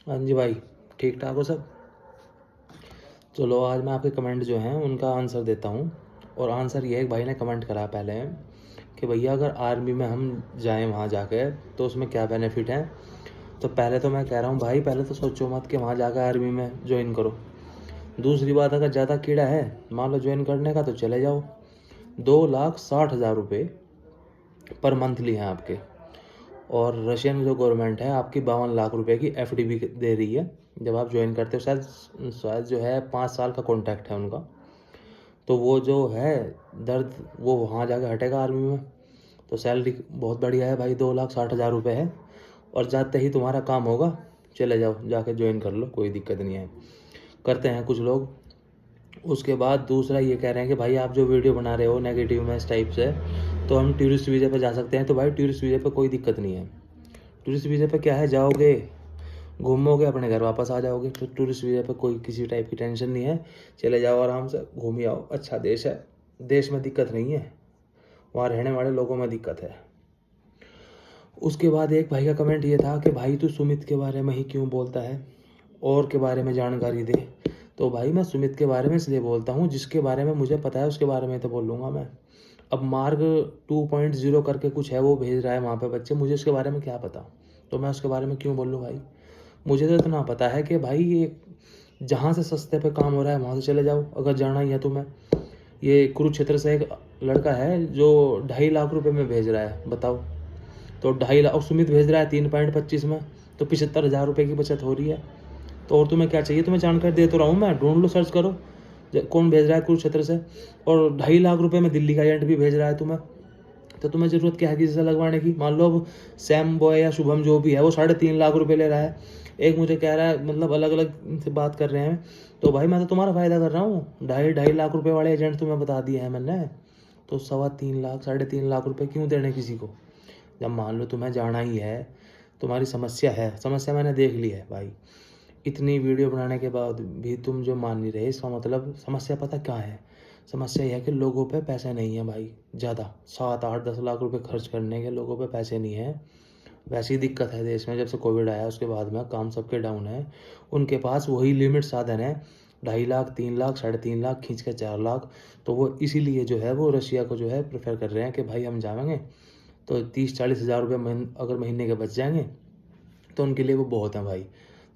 हाँ जी भाई, ठीक ठाक हो सब। चलो आज मैं आपके कमेंट जो हैं उनका आंसर देता हूँ। और आंसर ये है, भाई ने कमेंट करा पहले कि भैया अगर आर्मी में हम जाएं वहाँ जाकर तो उसमें क्या बेनिफिट हैं। तो पहले तो मैं कह रहा हूँ भाई, पहले तो सोचो मत कि वहाँ जाकर आर्मी में ज्वाइन करो। दूसरी बात, अगर ज़्यादा कीड़ा है मान लो ज्वाइन करने का तो चले जाओ। 2,60,000 रुपये पर मंथली हैं आपके। और रशियन जो गवर्नमेंट है आपकी 52 लाख रुपए की FD दे रही है जब आप ज्वाइन करते हो। शायद शायद जो है 5 साल का कॉन्ट्रैक्ट है उनका। तो वो जो है दर्द वो वहाँ जाके हटेगा आर्मी में। तो सैलरी बहुत बढ़िया है भाई, 2,60,000 रुपये है। और जाते ही तुम्हारा काम होगा, चले जाओ जाके ज्वाइन कर लो, कोई दिक्कत नहीं है। करते हैं कुछ लोग। उसके बाद दूसरा ये कह रहे हैं कि भाई आप जो वीडियो बना रहे हो नेगेटिव में इस टाइप से, तो हम टूरिस्ट वीज़ा पे जा सकते हैं। तो भाई टूरिस्ट वीज़ा पे कोई दिक्कत नहीं है। टूरिस्ट वीज़ा पे क्या है, जाओगे घूमोगे अपने घर वापस आ जाओगे। तो टूरिस्ट वीज़ा पे कोई किसी टाइप की टेंशन नहीं है, चले जाओ आराम से घूम ही आओ। अच्छा देश है, देश में दिक्कत नहीं है, वहाँ रहने वाले लोगों में दिक्कत है। उसके बाद एक भाई का कमेंट ये था कि भाई तू सुमित के बारे में ही क्यों बोलता है, और के बारे में जानकारी दे। तो भाई मैं सुमित के बारे में इसलिए बोलता हूँ, जिसके बारे में मुझे पता है उसके बारे में तो बोल लूँगा मैं। अब मार्ग 2.0 करके कुछ है वो भेज रहा है वहाँ पे बच्चे, मुझे उसके बारे में क्या पता, तो मैं उसके बारे में क्यों बोल लूँ भाई। मुझे तो इतना पता है कि भाई ये जहाँ से सस्ते पे काम हो रहा है वहाँ से चले जाओ अगर जाना ही है तुम्हें। ये कुरुक्षेत्र से एक लड़का है जो 2.5 लाख रुपए में भेज रहा है, बताओ। तो 2.5 लाख, और सुमित भेज रहा है 3.25 में, तो 75,000 रुपये की बचत हो रही है। तो और तुम्हें क्या चाहिए, तुम्हें जानकारी दे तो रहा हूँ मैं, ढूंढ लो सर्च करो कौन भेज रहा है कुरुक्षेत्र से। और 2.5 लाख रुपये में दिल्ली का एजेंट भी भेज रहा है तुम्हें। तो तुम्हें ज़रूरत क्या है किसी से लगवाने की। मान लो अब सैम बॉय या शुभम जो भी है वो 3.5 लाख रुपये ले रहा है, एक मुझे कह रहा है, मतलब अलग अलग से बात कर रहे हैं। तो भाई मैं तो तुम्हारा फ़ायदा कर रहा हूँ, 2.5 लाख रुपये वाले एजेंट तुम्हें बता दिए हैं मैंने। तो 3.25 लाख 3.5 लाख रुपये क्यों देने किसी को, जब मान लो तुम्हें जाना ही है। तुम्हारी समस्या है, समस्या मैंने देख ली है भाई। इतनी वीडियो बनाने के बाद भी तुम जो मान नहीं रहे, इसका मतलब समस्या पता क्या है। समस्या यह है कि लोगों पे पैसे नहीं है भाई, ज़्यादा 7, 8, 10 लाख रुपए खर्च करने के लोगों पे पैसे नहीं है। वैसी दिक्कत है देश में, जब से कोविड आया उसके बाद में काम सबके डाउन है। उनके पास वही लिमिट साधन है, 2.5 लाख 3 लाख 3.5 लाख खींच के 4 लाख। तो वो इसीलिए जो है वो रशिया को जो है प्रेफर कर रहे हैं कि भाई हम जाएंगे तो 30-40 हज़ार रुपये अगर महीने के बच जाएंगे तो उनके लिए वो बहुत है भाई।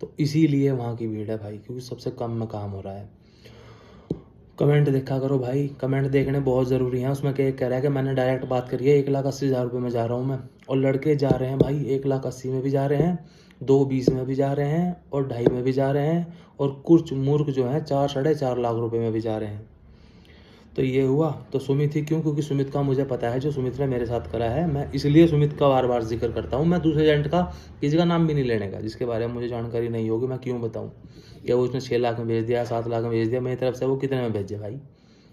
तो इसीलिए वहाँ की भीड़ है भाई, क्योंकि सबसे कम में काम हो रहा है। कमेंट देखा करो भाई, कमेंट देखने बहुत ज़रूरी है। उसमें क्या कह रहा है कि मैंने डायरेक्ट बात करी है, 1,80,000 रुपये में जा रहा हूँ मैं। और लड़के जा रहे हैं भाई 1,80,000 में भी जा रहे हैं, 2,20 में भी जा रहे हैं, और 2.5 में भी जा रहे हैं। और कुछ मूर्ख जो हैं 4-4.5 लाख रुपये में भी जा रहे हैं। तो ये हुआ। तो सुमित ही क्यों, क्योंकि सुमित का मुझे पता है, जो सुमित ने मेरे साथ करा है, मैं इसलिए सुमित का बार बार जिक्र करता हूँ। मैं दूसरे एजेंट का किसी का नाम भी नहीं लेने का जिसके बारे में मुझे जानकारी नहीं होगी। मैं क्यों बताऊँ क्या वो उसने 6 लाख में भेज दिया, 7 लाख में भेज दिया, मेरी तरफ से वो कितने में भेजे भाई।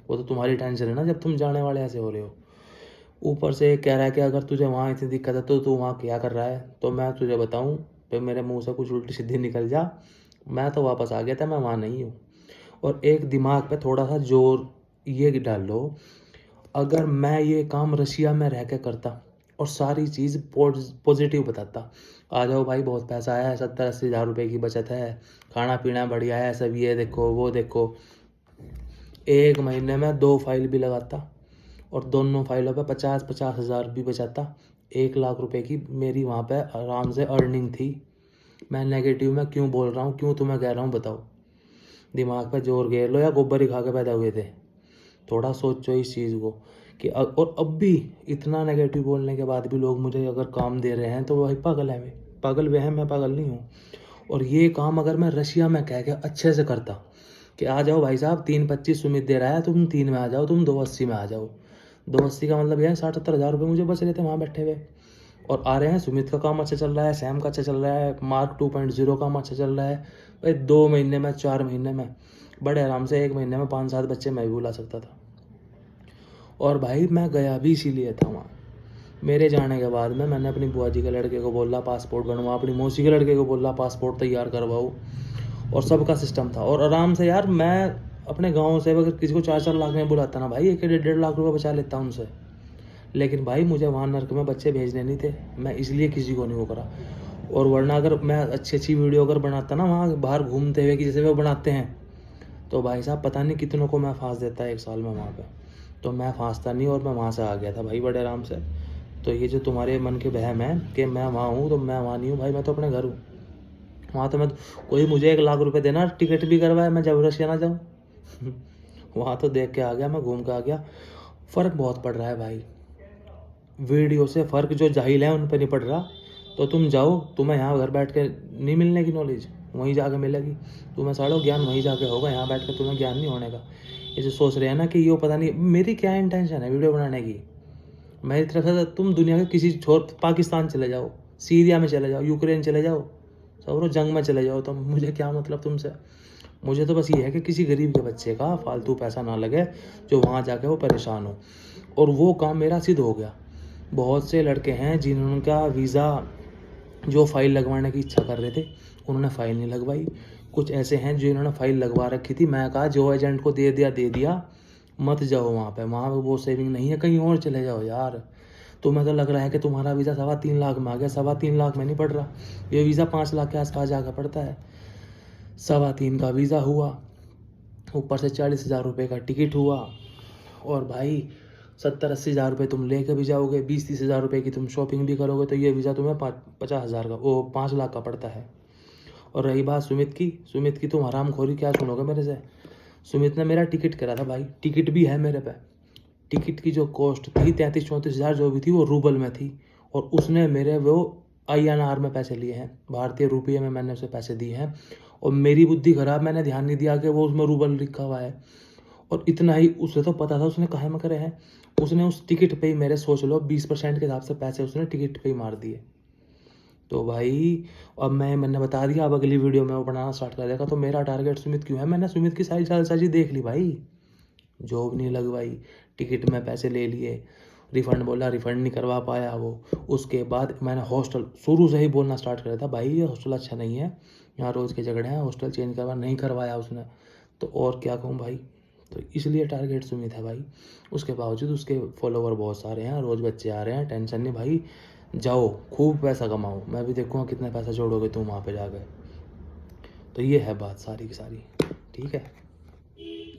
वो तो तुम्हारी टेंशन है ना जब तुम जाने वाले ऐसे हो रहे हो। ऊपर से कह रहा है कि अगर तुझे वहाँ इतनी दिक्कत है तो तू वहाँ क्या कर रहा है। तो मैं तुझे बताऊँ, तो मेरे मुँह से कुछ उल्टी सीधी निकल जा, मैं तो वापस आ गया था, मैं वहाँ नहीं हूँ। और एक दिमाग पे थोड़ा सा जोर ये डाल लो, अगर मैं ये काम रशिया में रह के करता और सारी चीज़ पॉजिटिव बताता, आ जाओ भाई बहुत पैसा है, 70-80 हज़ार रुपये की बचत है, खाना पीना बढ़िया है, सब ये देखो वो देखो, एक महीने में 2 फाइल भी लगाता और दोनों फाइलों पे 50-50 हज़ार भी बचाता, 1 लाख रुपए की मेरी वहाँ पे आराम से अर्निंग थी। मैं नेगेटिव में क्यों बोल रहा हूँ, क्यों तुम्हें कह रहा हूँ बताओ। दिमाग पे जोर घेर लो या गोबर ही खा के पैदा हुए थे। थोड़ा सोचो इस चीज़ को कि और अब भी इतना नेगेटिव बोलने के बाद भी लोग मुझे अगर काम दे रहे हैं तो भाई पागल है, पागल वे हैं, मैं पागल नहीं हूँ। और ये काम अगर मैं रशिया में कह के अच्छे से करता कि आ जाओ भाई साहब 3.25 सुमित दे रहा है, तुम 3 में आ जाओ, तुम 2.80 में आ जाओ। 2.80 का मतलब यह है 60-70 हज़ार रुपये मुझे बच रहे थे वहाँ बैठे हुए। और आ रहे हैं, सुमित का काम अच्छा चल रहा है, सैम का अच्छा चल रहा है, मार्क 2.0 काम अच्छा चल रहा है भाई। 2 महीने में 4 महीने में बड़े आराम से 1 महीने में 5-7 बच्चे मैं भी बुला सकता था। और भाई मैं गया भी इसीलिए था वहाँ। मेरे जाने के बाद में मैंने अपनी बुआ जी के लड़के को बोला पासपोर्ट बनवा, अपनी मौसी के लड़के को बोला पासपोर्ट तैयार करवाओ, और सबका सिस्टम था। और आराम से यार मैं अपने गांव से अगर किसी को 4-4 लाख में बुलाता ना भाई, 1-1.5 लाख रुपये बचा लेता उनसे। लेकिन भाई मुझे वहाँ नर्क में बच्चे भेजने नहीं थे, मैं इसलिए किसी को नहीं वो करा। और वरना अगर मैं अच्छी वीडियो अगर बनाता ना वहाँ बाहर घूमते हुए कि जैसे वो बनाते हैं, तो भाई साहब पता नहीं कितनों को मैं फांस देता 1 साल में वहाँ पे। तो मैं फांसता नहीं और मैं वहाँ से आ गया था भाई बड़े आराम से। तो ये जो तुम्हारे मन के वहम है कि मैं वहाँ हूँ, तो मैं वहाँ नहीं हूँ भाई, मैं तो अपने घर हूँ। वहाँ तो मैं, कोई मुझे 1 लाख रुपए देना, टिकट भी करवाए, मैं जबरदस्ती ना जाऊँ। वहाँ तो देख के आ गया, मैं घूम के आ गया। फ़र्क बहुत पड़ रहा है भाई, वीडियो से फ़र्क जो जाहिल है उन पर नहीं पड़ रहा। तो तुम जाओ, तुम्हें यहाँ घर बैठ के नहीं मिलने की नॉलेज, वहीं जाके मिलेगी। तुम्हें साढ़ो ज्ञान वहीं जाके होगा, यहाँ बैठ के तुम्हें ज्ञान नहीं होने का। इसे सोच रहे हैं ना कि ये पता नहीं मेरी क्या इंटेंशन है वीडियो बनाने की। मेरी तरफ से तुम दुनिया के किसी छोर, पाकिस्तान चले जाओ, सीरिया में चले जाओ, यूक्रेन चले जाओ, सब जंग में चले जाओ, तो मुझे क्या मतलब तुमसे। मुझे तो बस ये है कि किसी गरीब के बच्चे का फालतू पैसा ना लगे, जो वहाँ जाके वो परेशान हो। और वो काम मेरा सिद्ध हो गया। बहुत से लड़के हैं जिनका वीज़ा जो फ़ाइल लगवाने की इच्छा कर रहे थे, उन्होंने फ़ाइल नहीं लगवाई। कुछ ऐसे हैं जो इन्होंने फ़ाइल लगवा रखी थी, मैं कहा जो एजेंट को दे दिया, मत जाओ वहाँ पे वो सेविंग नहीं है, कहीं और चले जाओ यार। तुम्हें तो लग रहा है कि तुम्हारा वीज़ा 3.25 लाख में आ गया, 3.25 लाख में नहीं पड़ रहा, ये वीज़ा 5 लाख के आसपास जाकर पड़ता है। 3.25 का वीज़ा हुआ, ऊपर से 40,000 रुपये का टिकट हुआ, और भाई 70-80 हज़ार रुपये तुम लेके भी जाओगे, 20-30 हज़ार रुपये की तुम शॉपिंग भी करोगे, तो ये वीज़ा तुम्हें 50 हज़ार का, वो 5 लाख का पड़ता है। और रही बात सुमित की तुम हरामखोरी क्या सुनोगे मेरे से। सुमित ने मेरा टिकट करा था भाई, टिकट भी है मेरे पे। टिकट की जो कॉस्ट थी 33-34 हज़ार जो भी थी, वो रूबल में थी, और उसने मेरे वो INR में पैसे लिए हैं, भारतीय रुपये में मैंने उसे पैसे दिए हैं। और मेरी बुद्धि खराब, मैंने ध्यान नहीं दिया कि वो उसमें रूबल लिखा हुआ है। और इतना ही, उसे तो पता था उसने कहाँ में करे हैं। उसने उस टिकट पे ही मेरे, सोच लो 20% के हिसाब से पैसे उसने टिकट पे ही मार दिए। तो भाई अब मैंने बता दिया, अब अगली वीडियो में वो बनाना स्टार्ट कर देगा। तो मेरा टारगेट सुमित क्यों है, मैंने सुमित की सारी चालसाजी देख ली भाई। जॉब नहीं लगवाई, टिकट में पैसे ले लिए, रिफ़ंड बोला, रिफ़ंड नहीं करवा पाया वो। उसके बाद मैंने हॉस्टल शुरू से ही बोलना स्टार्ट कर था, भाई ये हॉस्टल अच्छा नहीं है, यहाँ रोज़ के झगड़े हैं, हॉस्टल चेंज करवा, नहीं करवाया उसने। तो और क्या कहूँ भाई। तो इसलिए टारगेट सुमित है भाई। उसके बावजूद उसके फॉलोवर बहुत सारे हैं, रोज़ बच्चे आ रहे हैं, टेंशन नहीं भाई। जाओ खूब पैसा कमाओ, मैं भी देखूँगा कितना पैसा जोड़ोगे तुम वहाँ पे जाकर। तो ये है बात सारी की सारी, ठीक है।